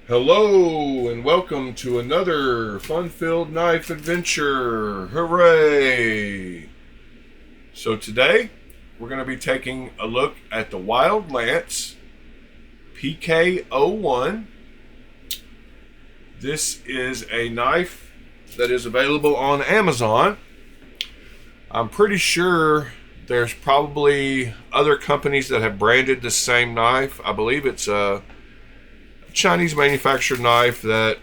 Hello and welcome to another fun-filled knife adventure. Hooray! So today we're going to be taking a look at the Wildlance PK-01. This is a knife that is available on Amazon. I'm pretty sure there's probably other companies that have branded the same knife. I believe it's a Chinese manufactured knife that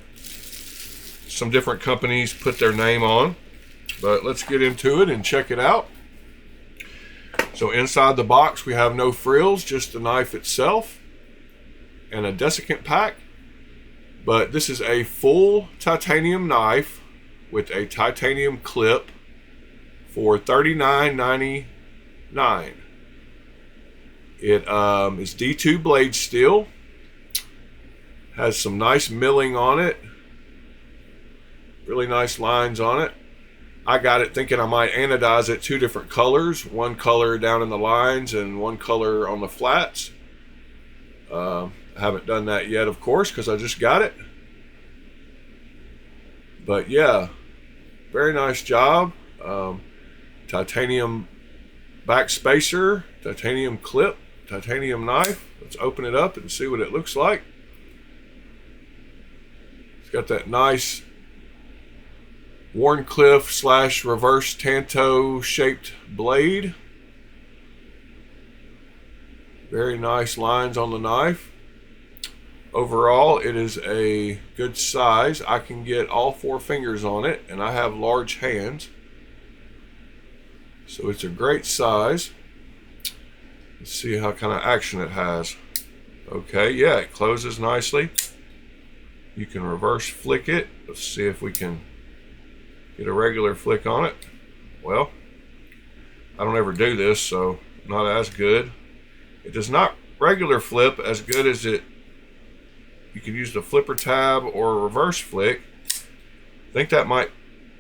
some different companies put their name on, but let's get into it and check it out. So inside the box we have no frills, just the knife itself and a desiccant pack. But this is a full titanium knife with a titanium clip for $39.99. It is D2 blade steel. Has some nice milling on it. Really nice lines on it. I got it thinking I might anodize it two different colors. One color down in the lines and one color on the flats. I haven't done that yet, of course, because I just got it. But yeah, very nice job. Titanium back spacer, titanium clip, titanium knife. Let's open it up and see what it looks like. Got that nice Warncliffe / reverse Tanto shaped blade. Very nice lines on the knife. Overall, it is a good size. I can get all 4 fingers on it, and I have large hands. So it's a great size. Let's see how kind of action it has. Okay, yeah, it closes nicely. You can reverse flick it. Let's see if we can get a regular flick on it. Well, I don't ever do this, so not as good. It does not regular flip as good as it. You can use the flipper tab or reverse flick. I think that might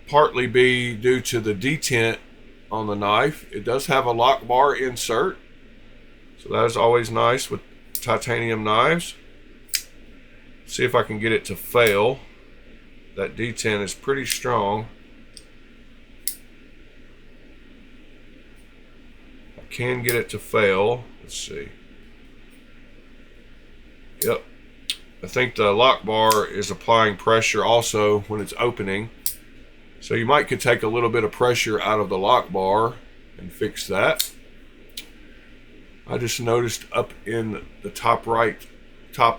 partly be due to the detent on the knife. It does have a lock bar insert, so that is always nice with titanium knives. See if I can get it to fail. That detent is pretty strong. I can get it to fail. Let's see. Yep. I think the lock bar is applying pressure also when it's opening. So you could take a little bit of pressure out of the lock bar and fix that. I just noticed up in the top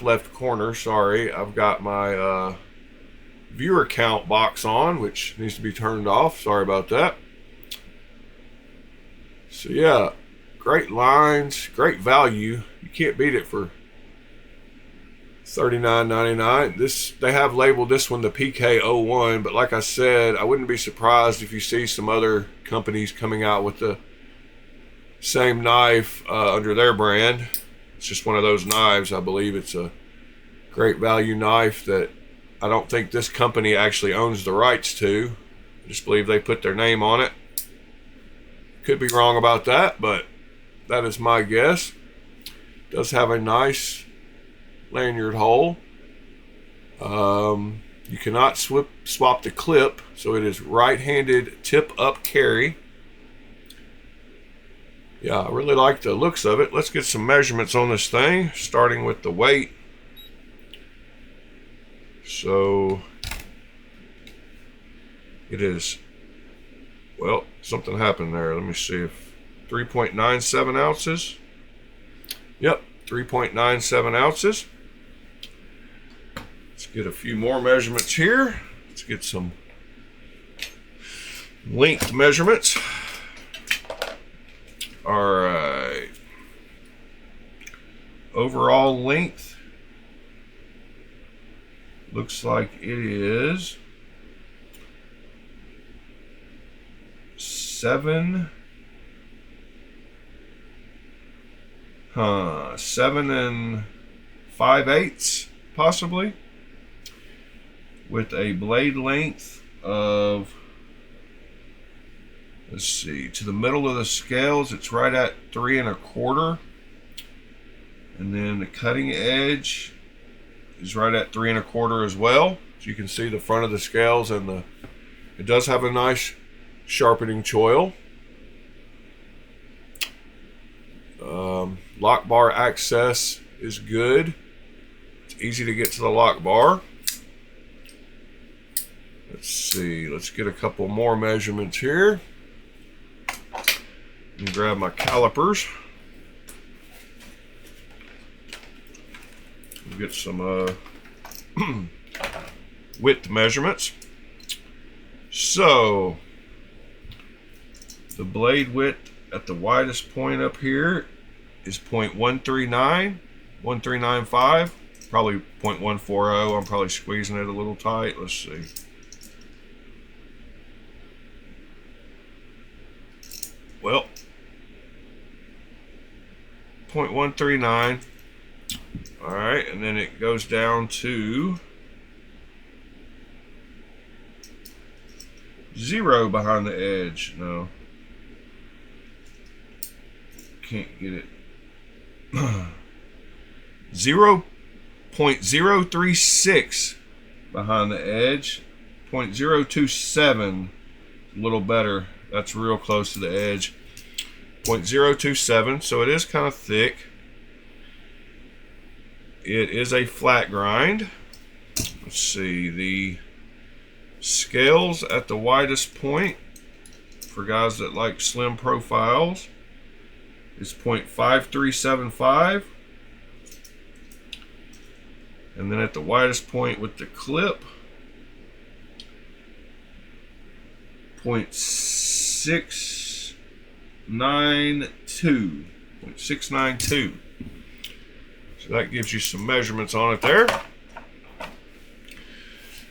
left corner, sorry, I've got my viewer count box on, which needs to be turned off. Sorry about that. So yeah, great lines, great value. You can't beat it for $39.99. They have labeled this one the PK-01, but like I said, I wouldn't be surprised if you see some other companies coming out with the same knife under their brand. It's just one of those knives. I believe it's a great value knife that I don't think this company actually owns the rights to. I just believe they put their name on it. Could be wrong about that, but that is my guess. It does have a nice lanyard hole. You cannot swap the clip, so it is right-handed tip-up carry. Yeah, I really like the looks of it. Let's get some measurements on this thing, starting with the weight. So it is, well, something happened there. Let me see if 3.97 ounces. Yep, 3.97 ounces. Let's get a few more measurements here. Let's get some length measurements. All right. Overall length looks like it is 7 and 5/8 possibly, with a blade length of, let's see, to the middle of the scales, it's right at 3 1/4. And then the cutting edge is right at 3 1/4 as well. So you can see the front of the scales, and it does have a nice sharpening choil. Lock bar access is good. It's easy to get to the lock bar. Let's see, let's get a couple more measurements here. And grab my calipers. We'll get some width measurements. So the blade width at the widest point up here is 0.139, 1395, probably 0.140. I'm probably squeezing it a little tight. Let's see. Well, 0.139. All right, and then it goes down to 0 behind the edge. No, can't get it. 0.036 behind the edge. 0.027, a little better. That's real close to the edge. 0.027, so it is kind of thick. It is a flat grind. Let's see, the scales at the widest point for guys that like slim profiles is 0.5375, and then at the widest point with the clip, 0.692. So that gives you some measurements on it there.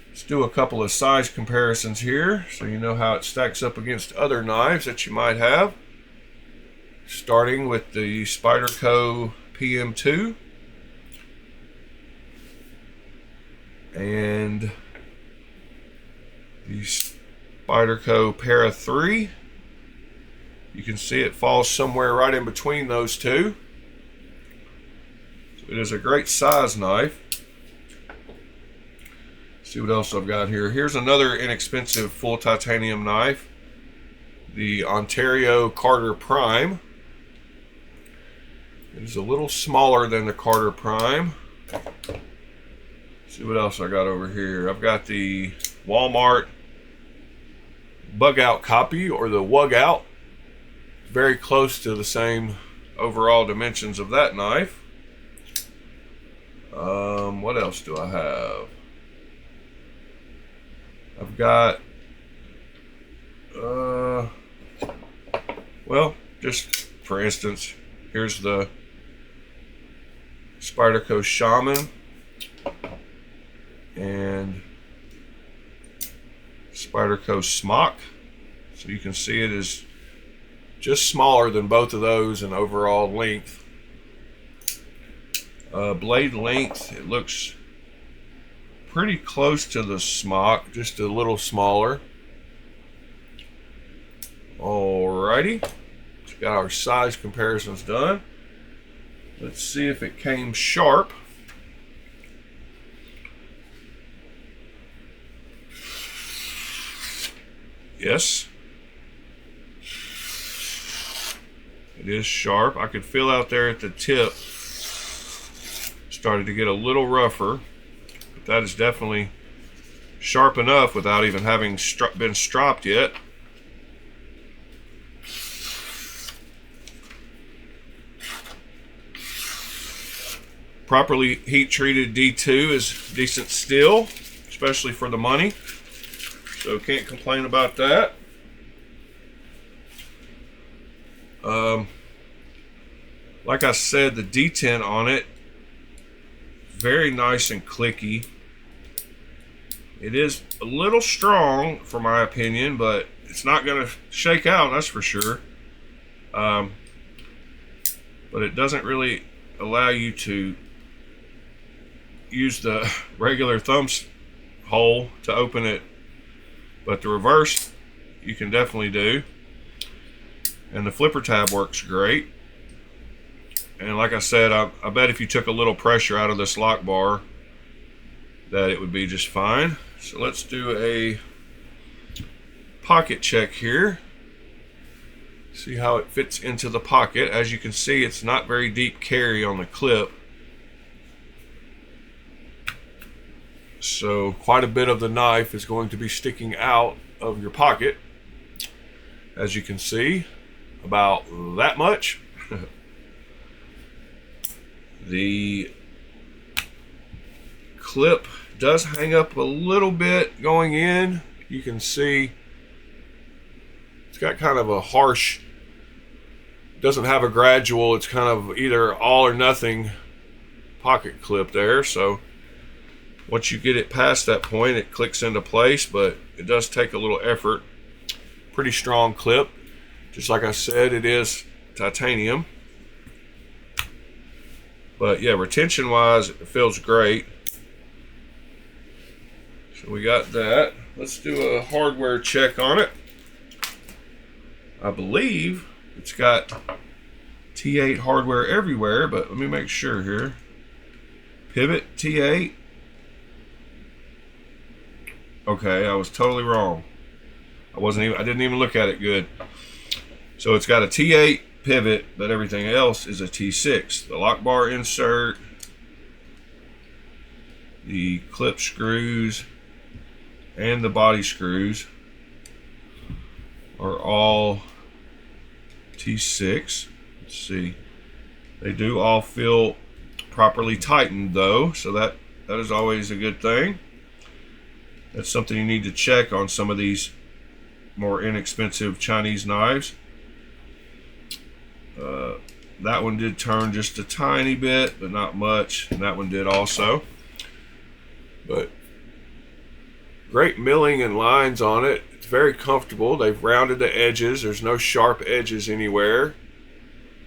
Let's do a couple of size comparisons here so you know how it stacks up against other knives that you might have. Starting with the Spyderco PM2 and the Spyderco Para 3. You can see it falls somewhere right in between those two. So it is a great size knife. See what else I've got here. Here's another inexpensive full titanium knife, the Ontario Carter Prime. It is a little smaller than the Carter Prime. See what else I got over here. I've got the Walmart Bug Out copy, or the Wug Out. Very close to the same overall dimensions of that knife. What else do I have? I've got well, just for instance, here's the Spyderco Shaman and Spyderco Smock. So you can see it is just smaller than both of those in overall length. Blade length, it looks pretty close to the Smock, just a little smaller. Alrighty, so got our size comparisons done. Let's see if it came sharp. Yes, it is sharp. I could feel out there at the tip started to get a little rougher, but that is definitely sharp enough without even having been stropped yet. Properly heat treated D2 is decent steel, especially for the money, so can't complain about that. Like I said, the D10 on it, very nice and clicky. It is a little strong for my opinion, but it's not going to shake out, that's for sure. But it doesn't really allow you to use the regular thumb hole to open it, but the reverse you can definitely do. And the flipper tab works great. And like I said, I bet if you took a little pressure out of this lock bar, that it would be just fine. So let's do a pocket check here. See how it fits into the pocket. As you can see, it's not very deep carry on the clip. So quite a bit of the knife is going to be sticking out of your pocket. As you can see, about that much. The clip does hang up a little bit going in. You can see it's got kind of a harsh, doesn't have a gradual, it's kind of either all or nothing pocket clip there. So once you get it past that point, it clicks into place, but it does take a little effort. Pretty strong clip. Just like I said, it is titanium. But yeah, retention wise, it feels great. So we got that. Let's do a hardware check on it. I believe it's got T8 hardware everywhere, but let me make sure here. Pivot T8. Okay, I was totally wrong. I didn't even look at it good. So it's got a T8 pivot, but everything else is a T6. The lock bar insert, the clip screws, and the body screws are all T6. Let's see. They do all feel properly tightened though, so that is always a good thing. That's something you need to check on some of these more inexpensive Chinese knives. That one did turn just a tiny bit, but not much, and that one did also. But great milling and lines on it. It's very comfortable. They've rounded the edges. There's no sharp edges anywhere,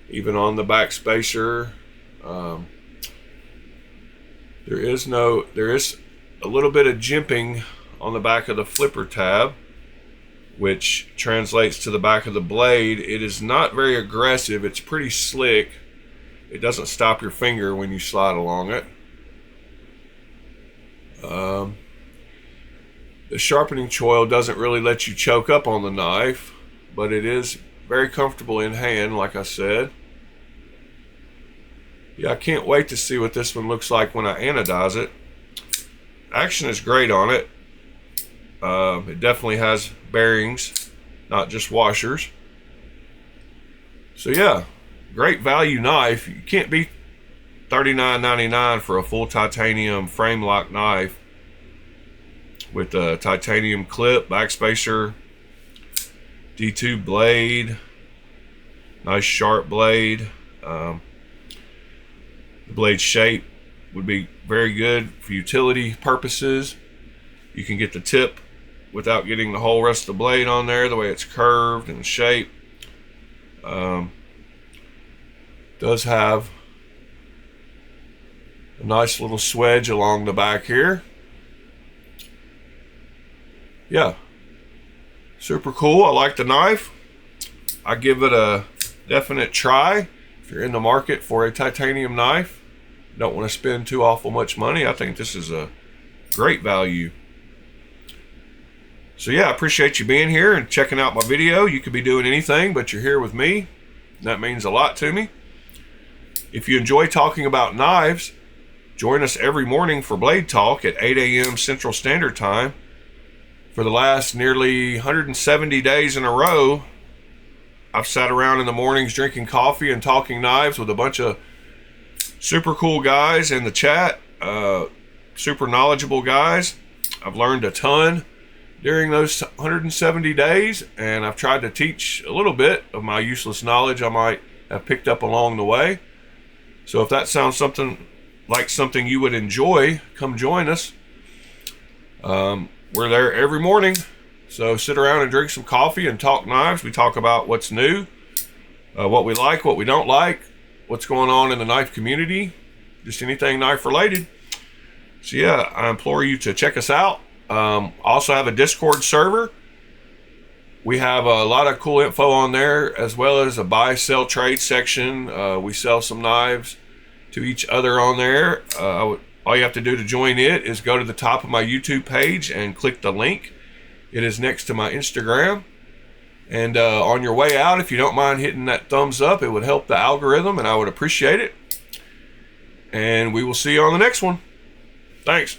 even on the back spacer. There is a little bit of jimping on the back of the flipper tab, which translates to the back of the blade. It is not very aggressive. It's pretty slick. It doesn't stop your finger when you slide along it. The sharpening choil doesn't really let you choke up on the knife, but it is very comfortable in hand, like I said. Yeah, I can't wait to see what this one looks like when I anodize it. Action is great on it. It definitely has bearings, not just washers. So yeah, great value knife. You can't beat $39.99 for a full titanium frame lock knife with a titanium clip, backspacer, D2 blade, nice sharp blade. The blade shape would be very good for utility purposes. You can get the tip without getting the whole rest of the blade on there, the way it's curved and shaped. Does have a nice little swedge along the back here. Yeah, super cool. I like the knife. I give it a definite try. If you're in the market for a titanium knife, don't want to spend too awful much money, I think this is a great value. So yeah, I appreciate you being here and checking out my video. You could be doing anything, but you're here with me. That means a lot to me. If you enjoy talking about knives, join us every morning for Blade Talk at 8 a.m. Central Standard Time. For the last nearly 170 days in a row, I've sat around in the mornings drinking coffee and talking knives with a bunch of super cool guys in the chat, super knowledgeable guys. I've learned a ton during those 170 days, and I've tried to teach a little bit of my useless knowledge I might have picked up along the way. So if that sounds something you would enjoy, come join us. We're there every morning, so sit around and drink some coffee and talk knives. We talk about what's new, what we like, what we don't like, what's going on in the knife community, just anything knife related. So yeah, I implore you to check us out. Also have a Discord server. We have a lot of cool info on there, as well as a buy, sell, trade section. We sell some knives to each other on there. I would All you have to do to join it is go to the top of my YouTube page and click the link. It is next to my Instagram. And on your way out, if you don't mind hitting that thumbs up, it would help the algorithm and I would appreciate it. And we will see you on the next one. Thanks.